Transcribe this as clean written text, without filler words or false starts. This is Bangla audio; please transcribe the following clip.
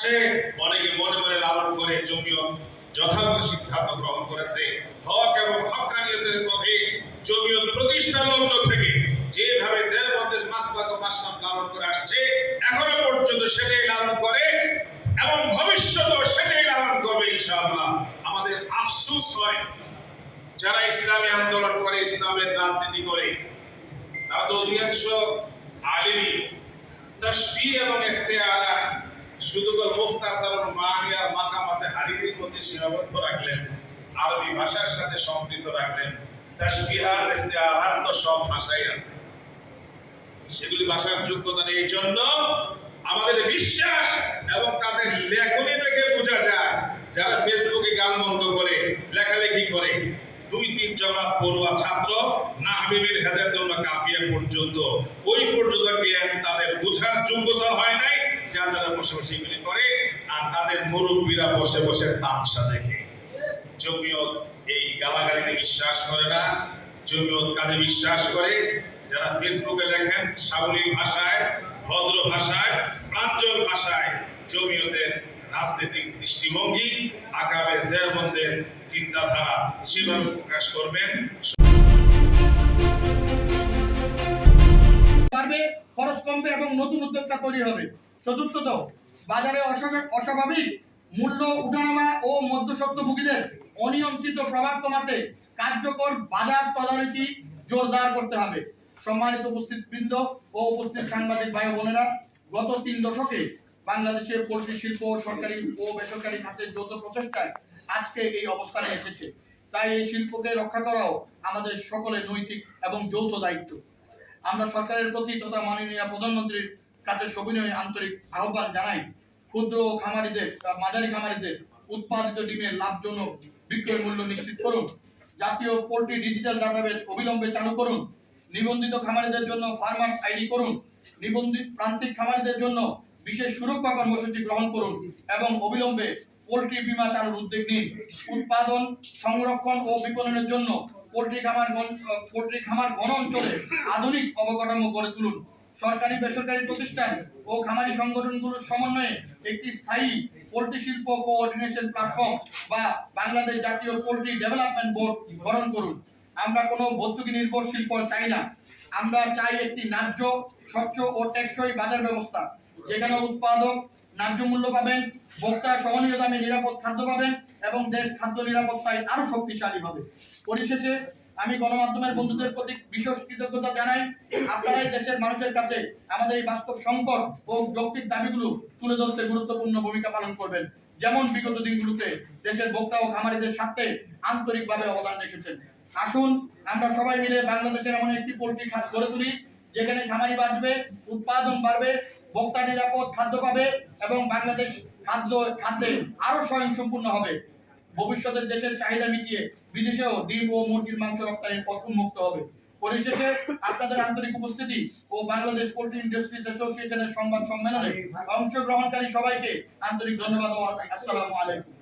আসছে, অনেকে মনে মনে লালন করে জমিয়ত যথাযথ সিদ্ধান্ত গ্রহণ করেছে। হক এবং হক্কানিয়তের পথে জমিয়ত প্রতিষ্ঠার লগ্ন থেকে যেভাবে দেওবন্দের মাসলাক ও মাসলাক লালন করে আসছে, এখনো পর্যন্ত সেটাই লালন করে এবং ভবিষ্যতেও সেটাই লালন করবে ইনশাআল্লাহ। আমাদের আফসোস হয় যারা ইসলামী আন্দোলন করে, ইসলামের রাজনীতি করে, তারা তো অধিকাংশ আলিমি তাশবিহ এবং ইস্তেআরা শুধু মুখতাসারুল মানি আর মাকামাতে হাদিসের প্রতি সীমাবদ্ধ রাখলেন, আরবি ভাষার সাথে সম্পৃক্ত রাখলেন। তাশবিহাত ইস্তেআরাত তো সব ভাষায় আছে, সেগুলি ভাষার যোগ্যতা নেই। এই জন্য আমাদের বিশ্বাস এবং তাদের লেখনী দেখে বোঝা যায়, যারা ফেসবুকে গালমন্দ করে, লেখালেখি করে, 2-3 জমাত পড়ুয়া ছাত্র না হাবিবের হেদায়েতুল্লাহ কাফিয়া পর্যন্ত, ওই পর্যন্ত জ্ঞান তাদের বোঝার যোগ্যতা হয় নাই, যারা বসে বসে এগুলি করে। আর তাদের মুরব্বীরা বসে বসে তামসা দেখে। জমিয়ত এই গালাগালিতে বিশ্বাস করে না, জমিয়ত কাজে বিশ্বাস করে। যারা ফেসবুকে লেখেন সাবলীল ভাষায়, ভদ্র ভাষায়, প্রাঞ্জল ভাষায় জমিয়তের রাজনৈতিক দৃষ্টিভঙ্গি, আকাবের দেওবন্দের চিন্তাধারা সেভাবে প্রকাশ করবেন। খরচ কমবে এবং নতুন উদ্যোক্তা তৈরি হবে। চতুর্থত, বাজারে অস্বাভাবিক মূল্য উঠানামা ও মধ্যস্বত্বভোগীদের অনিয়ন্ত্রিত প্রভাব কমাতে কার্যকর বাজার তদারকি জোরদার করতে হবে। সম্মানিত উপস্থিতবৃন্দ ও উপস্থিত সাংবাদিক ভাই বোনেরা, গত 3 দশকে বাংলাদেশের পোল্ট্রি শিল্প সরকারি ও বেসরকারি খাতের যৌথ প্রচেষ্টায় আজকে এই অবস্থানে এসেছে। তাই এই শিল্পকে রক্ষা করাও আমাদের সকলের নৈতিক এবং যৌথ দায়িত্ব। আমরা সরকারের প্রতি তথা মাননীয় প্রধানমন্ত্রীর কাছে সবিনয় আন্তরিক আহ্বান জানাই, ক্ষুদ্র খামারিদের মাঝারি খামারিদের উৎপাদিত ডিমের লাভজনক বিক্রয় মূল্য নিশ্চিত করুন। জাতীয় পোল্ট্রি ডিজিটাল ডাটাবেজ অবিলম্বে চালু করুন। নিবন্ধিত খামারিদের জন্য ফার্মার্স আইডি করুন। নিবন্ধিত প্রান্তিক খামারিদের জন্য বিশেষ সুরক্ষা কর্মসূচি গ্রহণ করুন এবং অবিলম্বে পোল্ট্রি বীমা চালুর উদ্যোগ নিন। উৎপাদন, সংরক্ষণ ও বিপণনের জন্য পোল্ট্রি খামার ঘন অঞ্চলে আধুনিক অবকাঠামো গড়ে তুলুন। সরকারি বেসরকারি প্রতিষ্ঠান ও খামারি সংগঠনগুলোর সমন্বয়ে একটি স্থায়ী পোল্ট্রি শিল্প কোঅর্ডিনেশন প্ল্যাটফর্ম বা বাংলাদেশ জাতীয় পোল্ট্রি ডেভেলপমেন্ট বোর্ড গঠন করুন। আমরা কোনো ভর্তুকি নির্ভর শিল্প চাই না, আমরা চাই একটি ন্যায্য, স্বচ্ছ ও টেকসই বাজার ব্যবস্থা, যেখানে উৎপাদক ন্যায্য মূল্য পাবেন, ভোক্তা সহনীয় দামে নিরাপদ খাদ্য পাবেন এবং দেশ খাদ্য নিরাপত্তায় আরো শক্তিশালী হবে। পরিশেষে আমি গণমাধ্যমের বন্ধুদের প্রতি বিশেষ কৃতজ্ঞতা জানাই। আপনারাই দেশের মানুষের কাছে আমাদের এই বাস্তব সংকট ও যৌক্তিক দাবিগুলো তুলে ধরতে গুরুত্বপূর্ণ ভূমিকা পালন করবেন, যেমন বিগত দিনগুলোতে দেশের ভোক্তা ও খামারিদের স্বার্থে আন্তরিকভাবে অবদান রেখেছেন। আসুন আমরা সবাই মিলে বাংলাদেশের এমন একটি পোল্ট্রি খাত গড়ে তুলি, যেখানে খামারি বাঁচবে, উৎপাদন বাড়বে, ভোক্তা নিরাপদ খাদ্য পাবে এবং বাংলাদেশ খাদ্যে আরো স্বয়ংসম্পূর্ণ হবে। ভবিষ্যতে দেশের চাহিদা মিটিয়ে বিদেশেও ডিম ও মুরগির মাংস রপ্তানির পথ উন্মুক্ত হবে। পরিশেষে আপনাদের আন্তরিক উপস্থিতি ও বাংলাদেশ পোল্ট্রি ইন্ডাস্ট্রিজ অ্যাসোসিয়েশনের সংবাদ সম্মেলনে অংশগ্রহণকারী সবাইকে আন্তরিক ধন্যবাদ ও আসসালামু আলাইকুম।